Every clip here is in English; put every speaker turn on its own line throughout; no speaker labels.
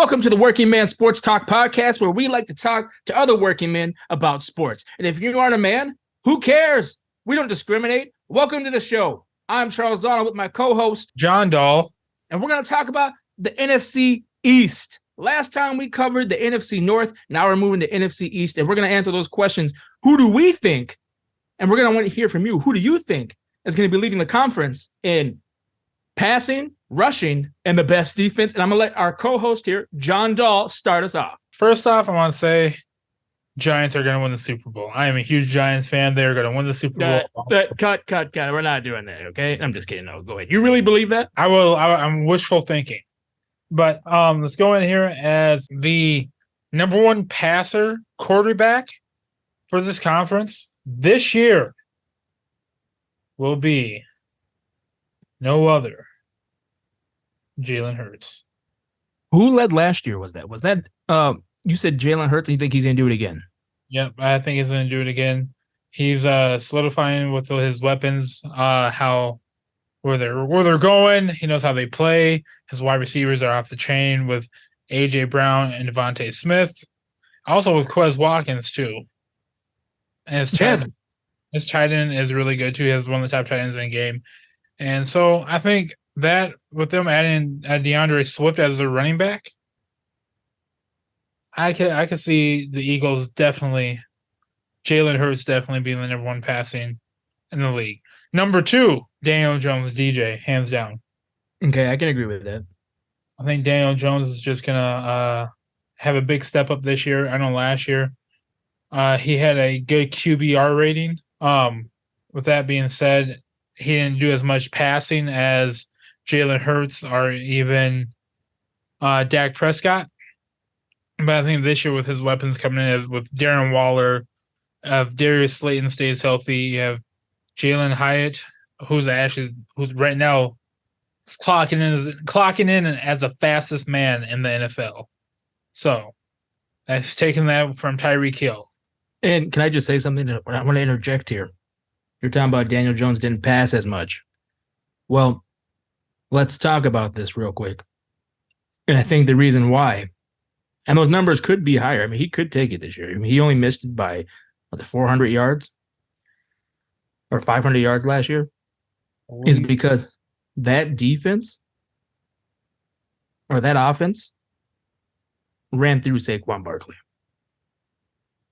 Welcome to the Working Man Sports Talk podcast, where we like to talk to other working men about sports. And if you aren't a man, who cares? We don't discriminate. Welcome to the show. I'm Charles Donald with my co-host,
John Dahl.
And we're going to talk about the NFC East. Last time we covered the NFC North. Now we're moving to NFC East, and we're going to answer those questions. Who do we think? And we're going to want to hear from you. Who do you think is going to be leading the conference in passing, rushing, and the best defense? And I'm going to let our co-host here, John Dahl, start us off.
First off, I want to say Giants are going to win the Super Bowl. I am a huge Giants fan. They're going to win the Super Bowl.
Cut. We're not doing that, okay? I'm just kidding. No, go ahead. You really believe that?
I will. I'm wishful thinking. But let's go in here as the number one passer quarterback for this conference this year will be no other Jalen Hurts.
Who led last year? Was that you said Jalen Hurts, and you think he's going to do it again?
Yep, I think he's going to do it again. He's solidifying with his weapons, where they're going. He knows how they play. His wide receivers are off the chain with A.J. Brown and Devontae Smith. Also with Quez Watkins, too. And his tight end is really good, too. He has one of the top tight ends in the game. And so I think that with them adding DeAndre Swift as their running back, I could see the Eagles Jalen Hurts definitely being the number one passing in the league. Number two, Daniel Jones, DJ, hands down.
Okay, I can agree with that.
I think Daniel Jones is just going to have a big step up this year. I know last year he had a good QBR rating. With that being said, he didn't do as much passing as Jalen Hurts or even Dak Prescott. But I think this year with his weapons coming in, with Darren Waller, if Darius Slayton stays healthy, you have Jalen Hyatt, who's right now clocking in as the fastest man in the NFL. So I've taken that from Tyreek Hill.
And can I just say something? I want to interject here. You're talking about Daniel Jones didn't pass as much. Well, let's talk about this real quick. And I think the reason why, and those numbers could be higher. I mean, he could take it this year. I mean, he only missed it by 400 yards or 500 yards last year, is because that defense or that offense ran through Saquon Barkley.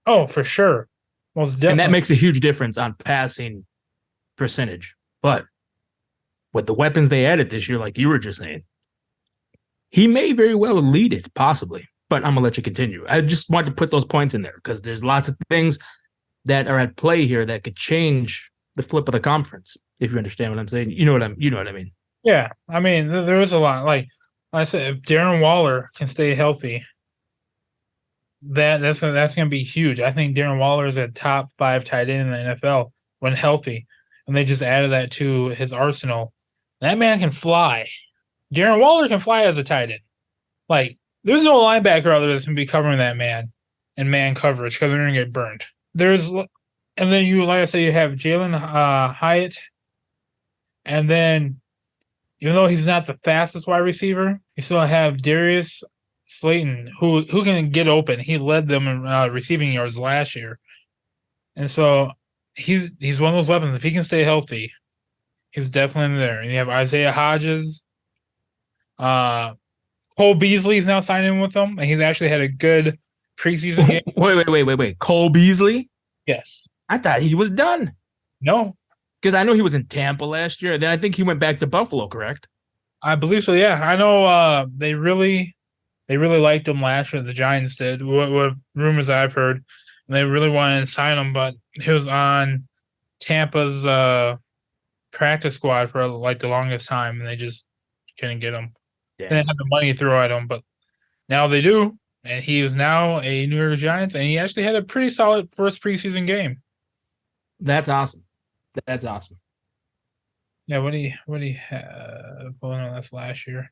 Oh, for sure. Most definitely.
And that makes a huge difference on passing percentage. But with the weapons they added this year, like you were just saying, he may very well lead it, possibly. But I'm going to let you continue. I just want to put those points in there because there's lots of things that are at play here that could change the flip of the conference, if you understand what I'm saying. You know what I mean? Yeah.
I mean, there is a lot. Like I said, if Darren Waller can stay healthy, that's going to be huge. I think Darren Waller is a top 5 tight end in the NFL when healthy, and they just added that to his arsenal. That man can fly. Darren Waller can fly as a tight end. Like, there's no linebacker out there that's going to be covering that man in man coverage because they're going to get burned. And then you, like I said, you have Jalen Hyatt. And then, even though he's not the fastest wide receiver, you still have Darius Slayton, who can get open. He led them in receiving yards last year. And so he's one of those weapons. If he can stay healthy, he's definitely there. And you have Isaiah Hodges. Cole Beasley's now signing with them, and he's actually had a good preseason game.
Wait. Cole Beasley?
Yes.
I thought he was done.
No.
Because I know he was in Tampa last year. Then I think he went back to Buffalo, correct?
I believe so, yeah. I know they really liked him last year. The Giants did. What rumors I've heard. And they really wanted to sign him, but he was on Tampa's practice squad for the longest time, and they just couldn't get him. They didn't have the money to throw at him, but now they do. And he is now a New York Giants, and he actually had a pretty solid first preseason game.
That's awesome.
Yeah, what do you have going on this last year?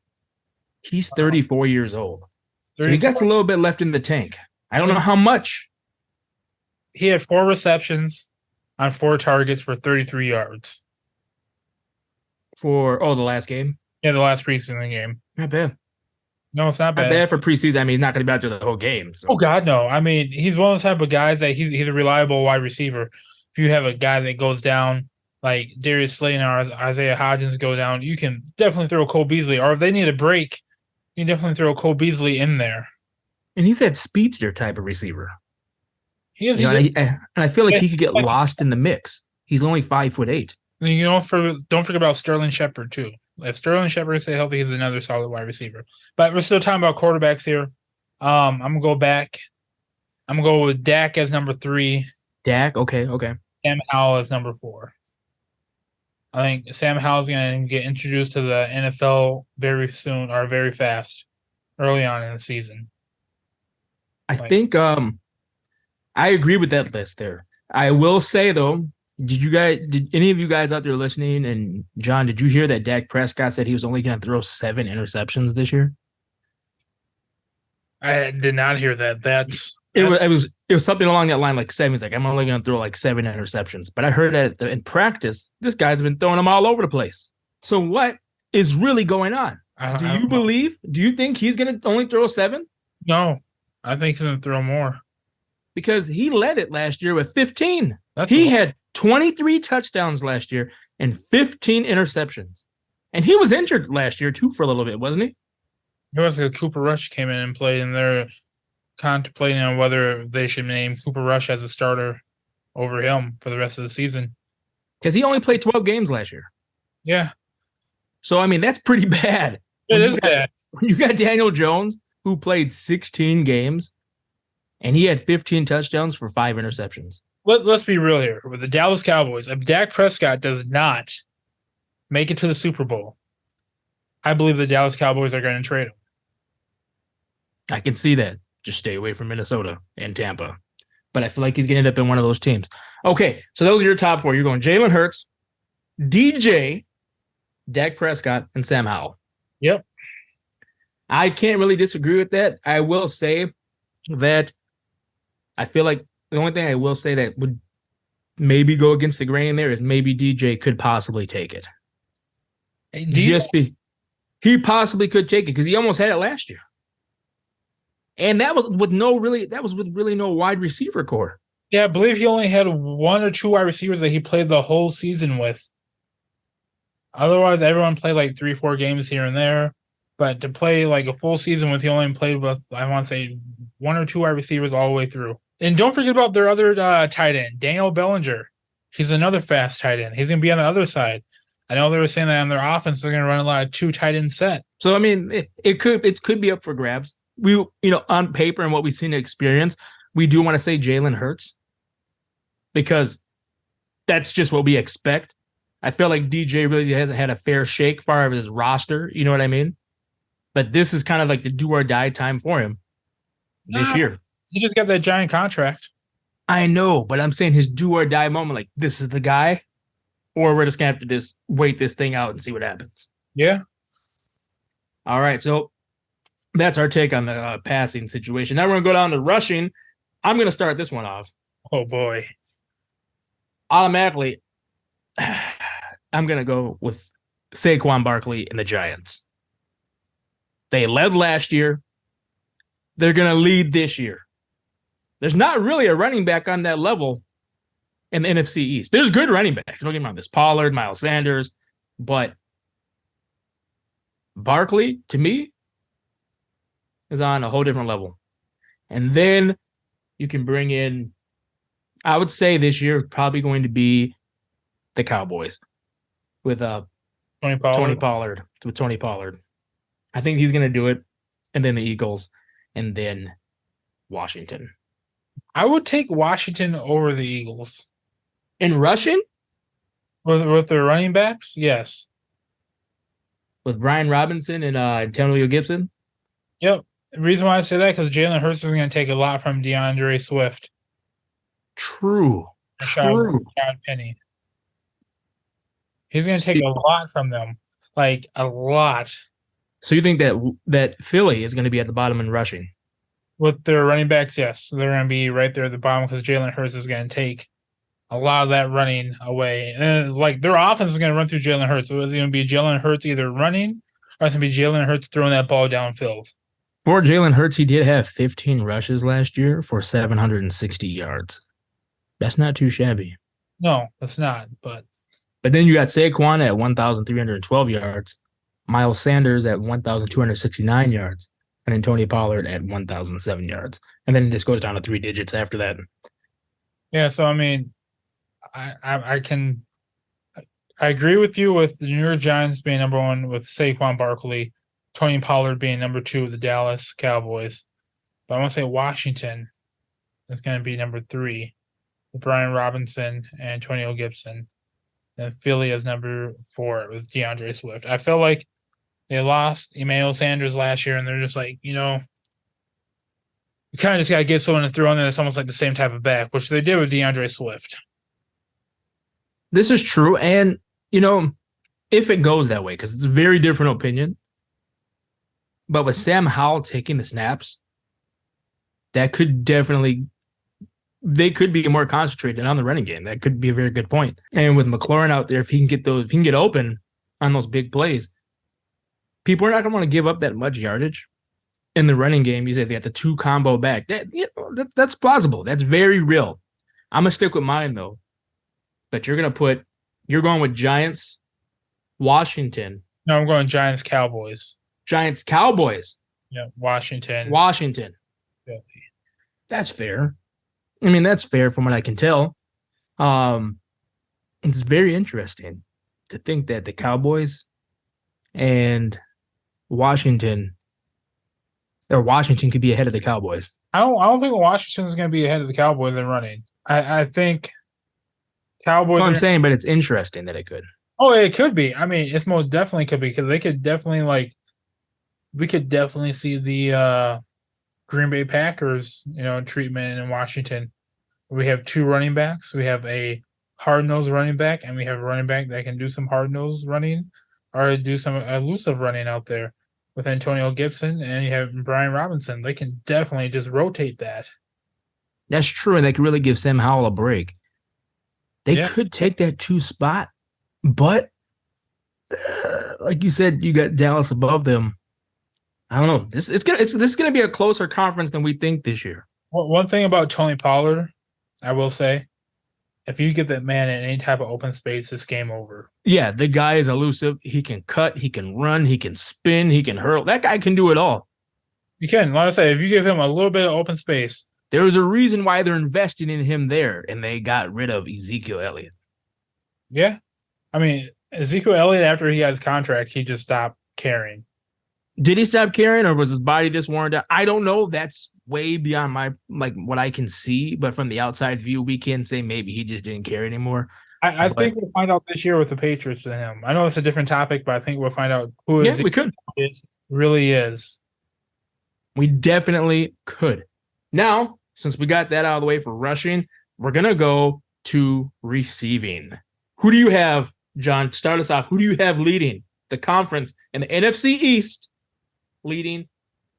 He's 34 years old. 34? So he got a little bit left in the tank. I don't know how much.
He had 4 receptions on 4 targets for 33 yards.
For the last game?
Yeah, the last preseason game.
Not bad.
No, it's not
Not
bad.
bad for preseason. I mean, he's not going to be out there the whole game. So.
Oh God, no. I mean, he's one of the type of guys that he's a reliable wide receiver. If you have a guy that goes down like Darius Slayton or Isaiah Hodgins go down, you can definitely throw Cole Beasley. Or if they need a break, you can definitely throw Cole Beasley in there.
And he's that speedster type of receiver.
He is.
And I feel like he could get lost in the mix. He's only 5'8".
You know, don't forget about Sterling Shepard too. If Sterling Shepard stays healthy, he's another solid wide receiver. But we're still talking about quarterbacks here. I'm gonna go back. I'm gonna go with Dak as number 3.
Dak, okay.
Sam Howell as number 4. I think Sam Howell's gonna get introduced to the NFL very soon or very fast, early on in the season.
I think I agree with that list there. I will say though, did any of you guys out there listening, and John, did you hear that Dak Prescott said he was only going to throw 7 interceptions this year?
I did not hear that.
It was something along that line, like 7. He's like, I'm only going to throw like 7 interceptions. But I heard that in practice, this guy's been throwing them all over the place. So what is really going on? Do you think he's going to only throw 7?
No, I think he's going to throw more.
Because he led it last year with 15. He had 23 touchdowns last year and 15 interceptions. And he was injured last year, too, for a little bit, wasn't he?
It was like Cooper Rush came in and played, and they're contemplating on whether they should name Cooper Rush as a starter over him for the rest of the season.
Because he only played 12 games last year.
Yeah.
So, I mean, that's pretty bad.
It is bad.
When you got Daniel Jones, who played 16 games, and he had 15 touchdowns for 5 interceptions.
Let's be real here. With the Dallas Cowboys, if Dak Prescott does not make it to the Super Bowl, I believe the Dallas Cowboys are going to trade him.
I can see that. Just stay away from Minnesota and Tampa. But I feel like he's going to end up in one of those teams. Okay, so those are your top 4. You're going Jalen Hurts, DJ, Dak Prescott, and Sam Howell.
Yep.
I can't really disagree with that. I will say that I feel like the only thing I will say that would maybe go against the grain there is maybe DJ could possibly take it. He possibly could take it because he almost had it last year. And that was with really no wide receiver core.
Yeah, I believe he only had 1 or 2 wide receivers that he played the whole season with. Otherwise, everyone played like 3-4 games here and there. But to play like a full season with, he only played with, I want to say, 1 or 2 wide receivers all the way through. And don't forget about their other tight end, Daniel Bellinger. He's another fast tight end. He's going to be on the other side. I know they were saying that on their offense, they're going to run a lot of 2 tight end set.
So, I mean, it could be up for grabs. We, on paper and what we've seen in experience, we do want to say Jalen Hurts because that's just what we expect. I feel like DJ really hasn't had a fair shake far of his roster. You know what I mean? But this is kind of like the do or die time for him this year.
He just got that giant contract.
I know, but I'm saying his do or die moment, like this is the guy, or we're just going to have to just wait this thing out and see what happens.
Yeah.
All right. So that's our take on the passing situation. Now we're going to go down to rushing. I'm going to start this one off.
Oh, boy.
Automatically, I'm going to go with Saquon Barkley and the Giants. They led last year. They're going to lead this year. There's not really a running back on that level in the NFC East. There's good running backs. Don't get me wrong. There's Pollard, Miles Sanders, but Barkley, to me, is on a whole different level. And then you can bring in, I would say this year probably going to be the Cowboys with Tony Pollard. With Tony Pollard. I think he's going to do it. And then the Eagles. And then Washington.
I would take Washington over the Eagles.
In rushing?
With their running backs? Yes.
With Brian Robinson and Antonio Gibson?
Yep. The reason why I say that is because Jalen Hurts is going to take a lot from DeAndre Swift.
True.
Rashad Penny. He's going to take a lot from them. Like, a lot.
So you think that Philly is going to be at the bottom in rushing?
With their running backs, yes. They're going to be right there at the bottom because Jalen Hurts is going to take a lot of that running away. And like their offense is going to run through Jalen Hurts. So it's going to be Jalen Hurts either running or it's going to be Jalen Hurts throwing that ball downfield.
For Jalen Hurts, he did have 15 rushes last year for 760 yards. That's not too shabby.
No, that's not. But
then you got Saquon at 1,312 yards, Miles Sanders at 1,269 yards, and then Tony Pollard at 1,007 yards. And then it just goes down to 3 digits after that.
yeah, so I mean, I agree with you with the New York Giants being number 1 with Saquon Barkley, Tony Pollard being number 2 with the Dallas Cowboys. But I want to say Washington is going to be number 3 with Brian Robinson and Antonio Gibson. And Philly is number 4 with DeAndre Swift. I feel like they lost Emmanuel Sanders last year, and they're just like, you know, you kind of just got to get someone to throw in there that's almost like the same type of back, which they did with DeAndre Swift.
This is true. And, you know, if it goes that way, because it's a very different opinion, but with Sam Howell taking the snaps, that could definitely, they could be more concentrated on the running game. That could be a very good point. And with McLaurin out there, if he can get open on those big plays, people are not going to want to give up that much yardage in the running game. You say they got the 2 combo back. That's plausible. That's very real. I'm going to stick with mine, though. But you're going with Giants, Washington.
No, I'm going Giants Cowboys.
Giants Cowboys.
Yeah, Washington.
Philly. That's fair. I mean, that's fair from what I can tell. It's very interesting to think that the Cowboys and Washington could be ahead of the Cowboys.
I don't think Washington is going to be ahead of the Cowboys in running. I think Cowboys.
I'm saying, but it's interesting that it could.
Oh, it could be. I mean, it's most definitely could be because they could definitely we could definitely see the Green Bay Packers, treatment in Washington. We have 2 running backs. We have a hard-nosed running back, and we have a running back that can do some hard-nosed running or do some elusive running out there with Antonio Gibson, and you have Brian Robinson. They can definitely just rotate that.
That's true, and they could really give Sam Howell a break. They could take that 2 spot, but like you said, you got Dallas above them. I don't know. This is gonna be a closer conference than we think this year.
One thing about Tony Pollard, I will say, if you get that man in any type of open space, it's game over.
Yeah, the guy is elusive. He can cut, he can run, he can spin, he can hurl. That guy can do it all.
You can. Like I say, if you give him a little bit of open space.
There's a reason why they're investing in him there, and they got rid of Ezekiel Elliott.
Yeah. I mean, Ezekiel Elliott, after he got his contract, he just stopped caring.
Did he stop caring, or was his body just worn down? I don't know. That's way beyond my what I can see. But from the outside view, we can say maybe he just didn't care anymore.
I think we'll find out this year with the Patriots and him. I know it's a different topic, but I think we'll find out who really is.
We definitely could. Now, since we got that out of the way for rushing, we're gonna go to receiving. Who do you have, John? Start us off. Who do you have leading the conference and the NFC East? Leading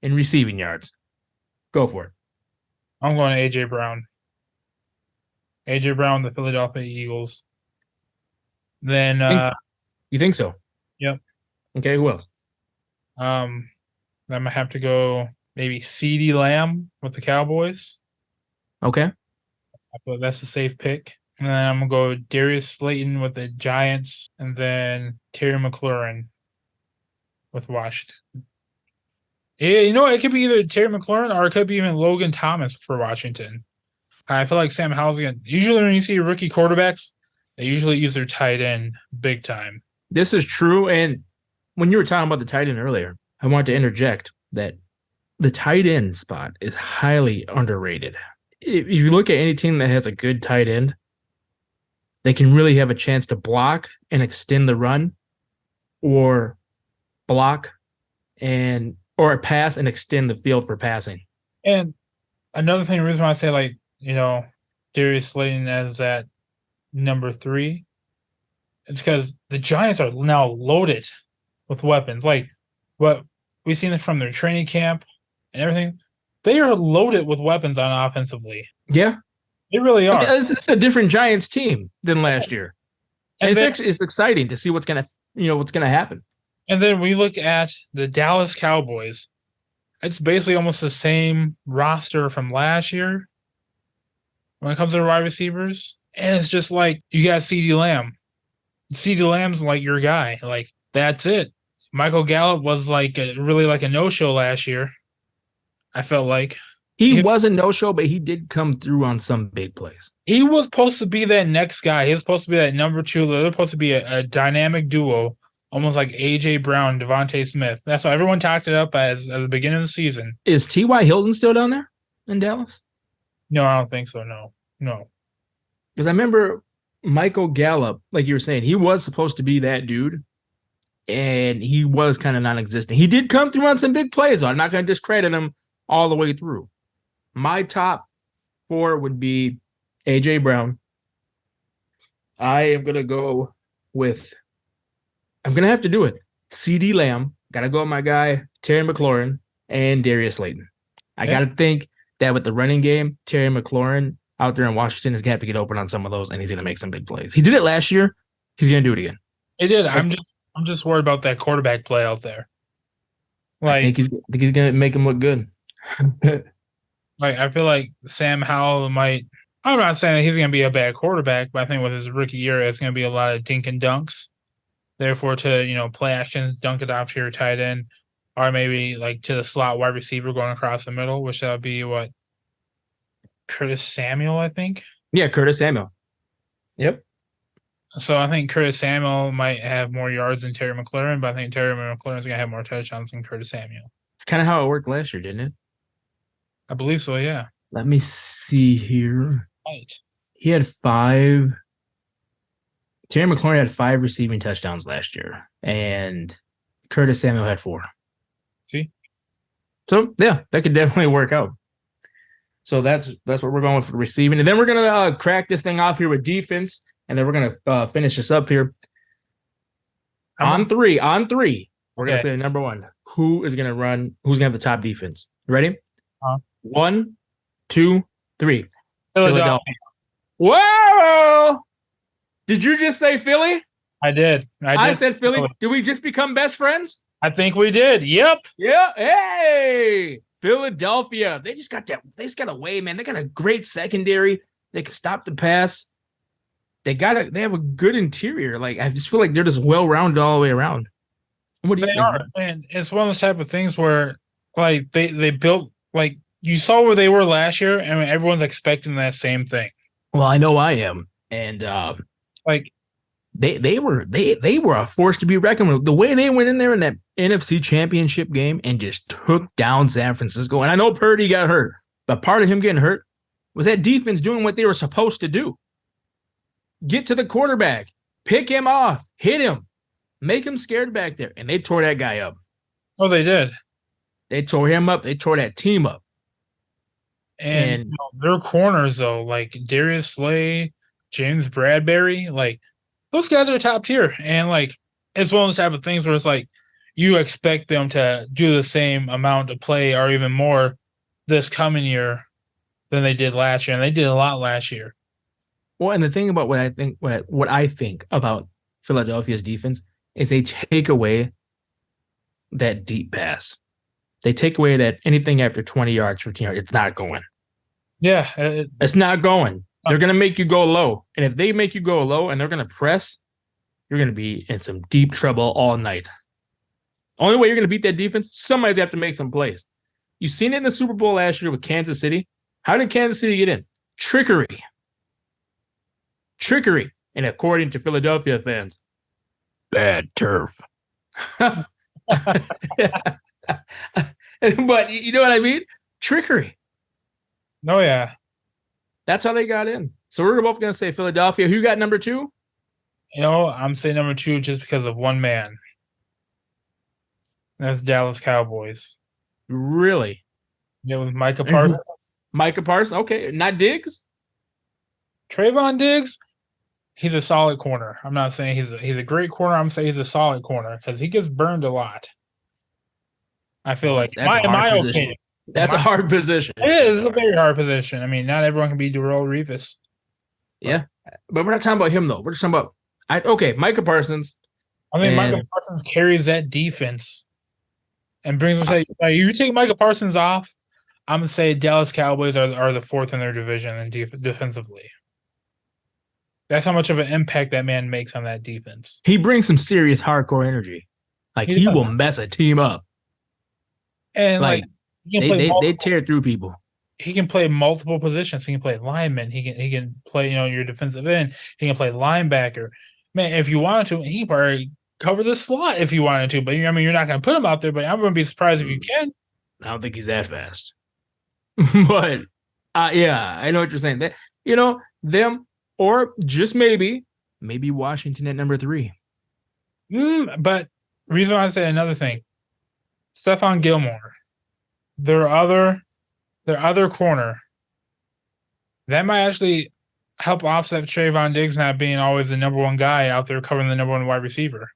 in receiving yards. Go for it.
I'm going to A.J. Brown. A.J. Brown, the Philadelphia Eagles. Then
you think so?
Yep.
Okay, who else?
I'm gonna have to go maybe CeeDee Lamb with the Cowboys.
Okay.
I feel like that's a safe pick. And then I'm gonna go Darius Slayton with the Giants, and then Terry McLaurin with Washington. Yeah, it could be either Terry McLaurin or it could be even Logan Thomas for Washington. I feel like Sam Howell's usually when you see rookie quarterbacks, they usually use their tight end big time.
This is true. And when you were talking about the tight end earlier, I want to interject that the tight end spot is highly underrated. If you look at any team that has a good tight end, they can really have a chance to block and extend the run, or block or pass and extend the field for passing.
And another thing, the reason why I say Darius Slayton as that number 3, is because the Giants are now loaded with weapons. Like what we've seen from their training camp and everything, they are loaded with weapons on offensively.
Yeah,
they really are.
It's a different Giants team than last year, and it's exciting to see what's gonna happen.
And then we look at the Dallas Cowboys. it's basically almost the same roster from last year when it comes to wide receivers. And it's just like you got CeeDee Lamb. CeeDee Lamb's like your guy. Like, that's it. Michael Gallup was like really like a no-show last year. I felt like
he was a no-show, but he did come through on some big plays.
He was supposed to be that next guy. He was supposed to be that number two. They're supposed to be a dynamic duo, almost like A.J. Brown, Devontae Smith. That's what everyone talked it up as at the beginning of the season.
Is T.Y. Hilton still down there in Dallas?
No, I don't think so. No.
Because I remember Michael Gallup, like you were saying, he was supposed to be that dude, and he was kind of non-existent. He did come through on some big plays, though. I'm not going to discredit him all the way through. My top 4 would be A.J. Brown. I am going to go with, I'm going to have to do it, CeeDee Lamb. Got to go with my guy, Terry McLaurin, and Darius Slayton. I got to think that with the running game, Terry McLaurin out there in Washington is going to have to get open on some of those, and he's going to make some big plays. He did it last year. He's going to do it again.
He did. I'm just worried about that quarterback play out there. Like,
I think he's going to make him look good.
Like, I feel like Sam Howell might. I'm not saying that he's going to be a bad quarterback, but I think with his rookie year, it's going to be a lot of dink and dunks. Therefore, to play actions, dunk it off to your tight end, or maybe like to the slot wide receiver going across the middle, which that would be what, Curtis Samuel, I think.
Yeah, Curtis Samuel. Yep.
So I think Curtis Samuel might have more yards than Terry McLaurin, but I think Terry McLaurin's going to have more touchdowns than Curtis Samuel.
It's kind of how it worked last year, didn't it?
I believe so, yeah.
Let me see here.
Right.
He had 5. Terry McLaurin had 5 receiving touchdowns last year, and Curtis Samuel had 4.
See?
So, yeah, that could definitely work out. So that's what we're going with for receiving. And then we're going to crack this thing off here with defense, and then we're going to finish this up here. On three, we're going to say number 1. Who is going to run? Who's going to have the top defense? Ready? 1, 2, 3. Philadelphia. Whoa! Did you just say Philly?
I did.
I said Philly. Did we just become best friends?
I think we did. Yep.
Yeah. Hey, Philadelphia. They just got a way, man. They got a great secondary. They can stop the pass. They have a good interior. Like, I just feel like they're just well-rounded all the way around. What do you think?
They are. And it's one of those type of things where, like, they built, like, you saw where they were last year, and everyone's expecting that same thing.
Well, I know I am. And
like,
they were a force to be reckoned with. The way they went in there in that NFC Championship game and just took down San Francisco. And I know Purdy got hurt, but part of him getting hurt was that defense doing what they were supposed to do. Get to the quarterback, pick him off, hit him, make him scared back there. And they tore that guy up.
Oh, they did.
They tore him up. They tore that team up.
And their corners, though, like Darius Slay, James Bradbury, like, those guys are top tier. And, like, it's one of those type of things where it's like you expect them to do the same amount of play or even more this coming year than they did last year. And they did a lot last year.
Well, and the thing about what I think about Philadelphia's defense is they take away that deep pass. They take away that anything after 20 yards, 15 yards, it's not going.
Yeah.
It's not going. They're going to make you go low. And if they make you go low and they're going to press, you're going to be in some deep trouble all night. Only way you're going to beat that defense, somebody's got to make some plays. You've seen it in the Super Bowl last year with Kansas City. How did Kansas City get in? Trickery. And according to Philadelphia fans, bad turf. But you know what I mean? Trickery.
Oh, yeah.
That's how they got in. So we're both going to say Philadelphia. Who got number 2?
I'm saying number 2 just because of one man. That's Dallas Cowboys.
Really?
Yeah, with Micah Parsons.
Micah Parsons. Okay. Not Diggs?
Trayvon Diggs, he's a solid corner. I'm not saying he's a great corner. I'm saying he's a solid corner because he gets burned a lot. I feel like
that's a hard position.
Opinion,
that's a hard position.
It is. It's a very hard position. I mean, not everyone can be Darrelle Revis.
Yeah, but we're not talking about him though. We're just talking about Micah Parsons.
I mean, Micah Parsons carries that defense and brings them. Like you take Micah Parsons off, I'm gonna say Dallas Cowboys are the fourth in their division and defensively. That's how much of an impact that man makes on that defense.
He brings some serious hardcore energy. Like he will mess a team up.
And like
they tear through people.
He can play multiple positions. He can play lineman. He can play, your defensive end. He can play linebacker. Man, if you wanted to, he probably cover the slot if you wanted to. But I mean, you're not going to put him out there. But I'm going to be surprised if you can.
I don't think he's that fast. But yeah, I know what you're saying. That them or just maybe Washington at number 3.
But reason why I say another thing, Stephon Gilmore, their other corner, that might actually help offset Trayvon Diggs not being always the number 1 guy out there covering the number 1 wide receiver.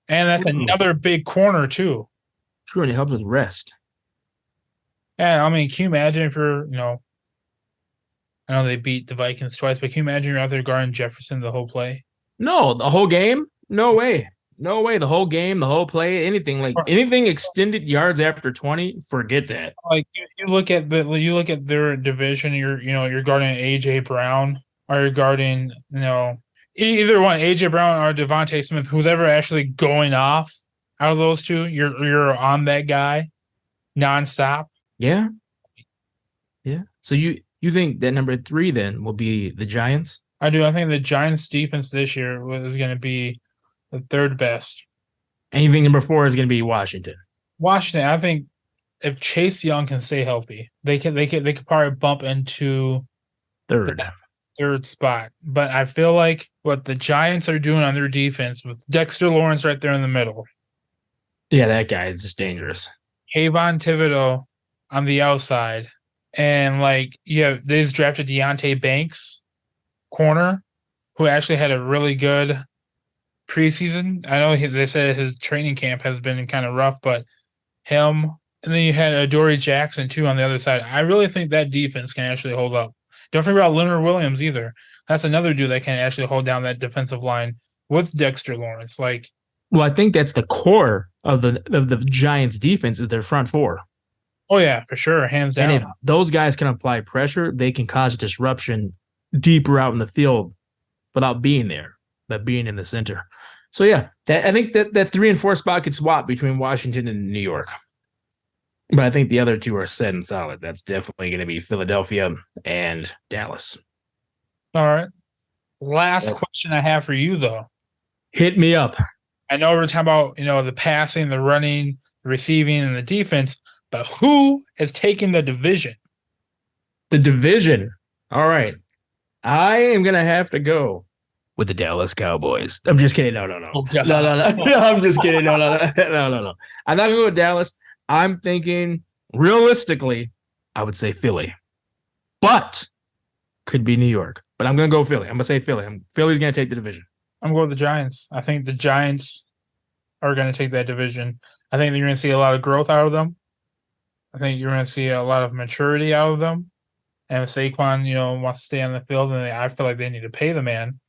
And that's another big corner too.
True, and it helps with rest.
Yeah, I mean, can you imagine if you're, I know they beat the Vikings twice, but can you imagine you're out there guarding Jefferson the whole play?
No, the whole game? No way. No way. The whole game, the whole play, anything extended yards after 20, forget that.
Like you look at their division, you're guarding AJ Brown, or you're guarding, either one, AJ Brown or Devontae Smith, who's ever actually going off out of those two, you're on that guy nonstop.
Yeah. Yeah. So you think that number 3 then will be the Giants?
I do. I think the Giants defense this year is going to be the 3rd best.
And you think number 4 is going to be Washington?
Washington, I think if Chase Young can stay healthy, they could probably bump into
3rd
spot. But I feel like what the Giants are doing on their defense with Dexter Lawrence right there in the middle.
Yeah, that guy is just dangerous.
Kayvon Thibodeau on the outside. And they just drafted Deontay Banks, corner, who actually had a really good preseason. I know they said his training camp has been kind of rough, but him, and then you had Adoree Jackson too on the other side. I really think that defense can actually hold up. Don't forget about Leonard Williams either. That's another dude that can actually hold down that defensive line with Dexter Lawrence.
Well, I think that's the core of the Giants' defense is their front 4.
Oh yeah, for sure, hands down.
And if those guys can apply pressure, they can cause disruption deeper out in the field without being there, but being in the center. So yeah, I think that 3 and 4 spot could swap between Washington and New York. But I think the other 2 are set and solid. That's definitely going to be Philadelphia and Dallas.
All right. Last question I have for you, though.
Hit me up.
I know we're talking about, the passing, the running, the receiving, and the defense, but who has taken the division?
The division. All right. I am going to have to go with the Dallas Cowboys. I'm just kidding. No.
Oh,
No, I'm just kidding. No. I'm not going to go with Dallas. I'm thinking realistically, I would say Philly, but could be New York. But I'm going to go Philly. I'm going to say Philly. Philly's going to take the division.
I'm going with the Giants. I think the Giants are going to take that division. I think you're going to see a lot of growth out of them. I think you're going to see a lot of maturity out of them. And if Saquon, wants to stay on the field, and I feel like they need to pay the man.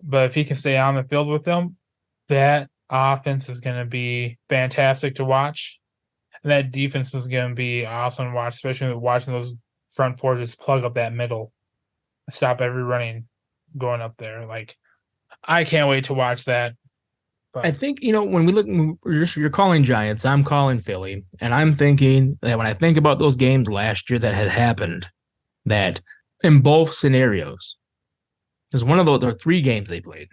But if he can stay on the field with them, that offense is going to be fantastic to watch. And that defense is going to be awesome to watch, especially with watching those front 4 just plug up that middle. Stop every running going up there. I can't wait to watch that. But
I think, when we look, you're calling Giants, I'm calling Philly. And I'm thinking that when I think about those games last year that had happened, that in both scenarios, there's one of those, there are 3 games they played.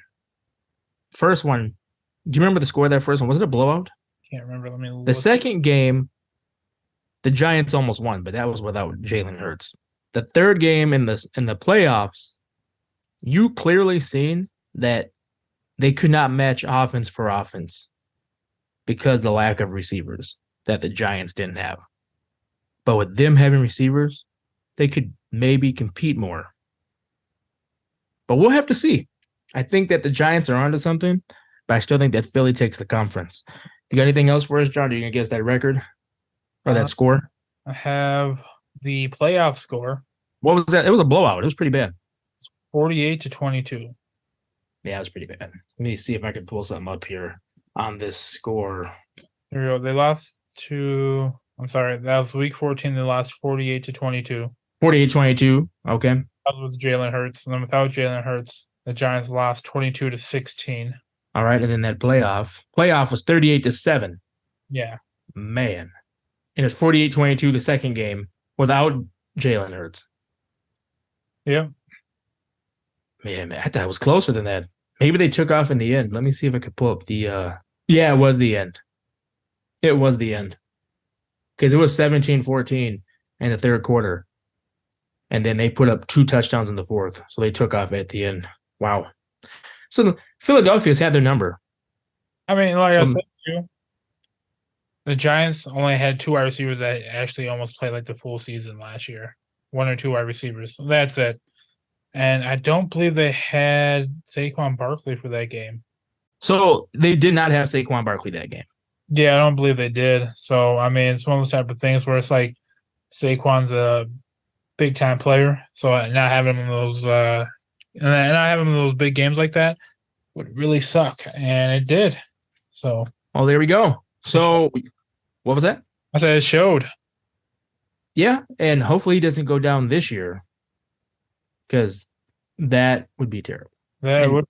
First one, do you remember the score of that first one? Was it a blowout?
Can't remember. Let me look.
The second game, the Giants almost won, but that was without Jalen Hurts. The third game in the playoffs, you clearly seen that they could not match offense for offense because the lack of receivers that the Giants didn't have. But with them having receivers, they could maybe compete more. But we'll have to see. I think that the Giants are onto something, but I still think that Philly takes the conference. You got anything else for us, John? Are you going to guess that record or that score?
I have the playoff score.
What was that? It was a blowout. It was pretty bad.
48-22.
Yeah, it was pretty bad. Let me see if I can pull something up here on this score.
Here we go. They lost to. I'm sorry. That was week 14. They lost 48-22.
48-22. Okay.
That was with Jalen Hurts. And then without Jalen Hurts, the Giants lost 22-16.
All right. And then that playoff was 38-7.
Yeah.
Man. And it's 48-22 the second game without Jalen Hurts.
Yeah.
Man, I thought it was closer than that. Maybe they took off in the end. Let me see if I could pull up the yeah, it was the end. It was the end. Because it was 17-14 in the third quarter. And then they put up 2 touchdowns in the fourth. So they took off at the end. Wow. So Philadelphia's had their number.
I mean, like I said, too, the Giants only had 2 wide receivers that actually almost played like the full season last year. 1 or 2 wide receivers. That's it. And I don't believe they had Saquon Barkley for that game.
So they did not have Saquon Barkley that game.
Yeah, I don't believe they did. So, I mean, it's one of those type of things where it's like Saquon's a big-time player. So not having him in those not having him in those big games like that would really suck. And it did. So.
Oh, there we go. So what was that?
I said it showed.
Yeah, and hopefully he doesn't go down this year. Because that would be terrible.
That would.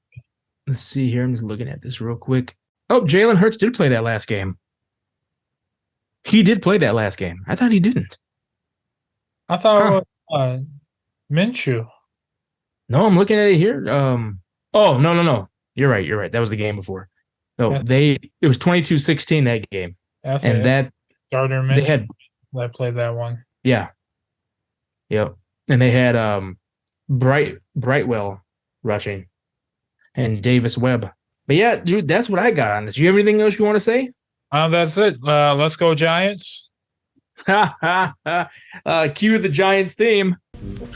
Let's see here. I'm just looking at this real quick. Oh, Jalen Hurts did play that last game. He did play that last game. I thought he didn't.
I thought it was Minshew.
No, I'm looking at it here. Oh, no. You're right. That was the game before. No, it was 22-16 that game. And that
Gardner Minshew.
They had
that played that one.
Yeah. Yep. And they had Brightwell rushing and Davis Webb. But yeah, dude, that's what I got on this. Do you have anything else you want to say?
That's it. Let's go Giants.
Cue the Giants theme.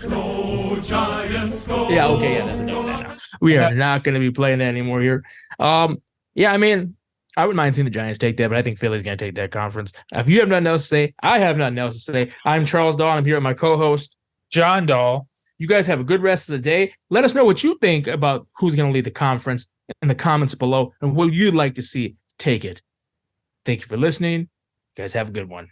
Go Giants, go.
Yeah, okay, yeah, that's enough of that now. We are not going to be playing that anymore here. Yeah, I mean, I wouldn't mind seeing the Giants take that, but I think Philly's going to take that conference. If you have nothing else to say, I have nothing else to say. I'm Charles Dahl. I'm here with my co-host,
John Dahl.
You guys have a good rest of the day. Let us know what you think about who's going to lead the conference in the comments below and what you'd like to see take it. Thank you for listening. You guys have a good one.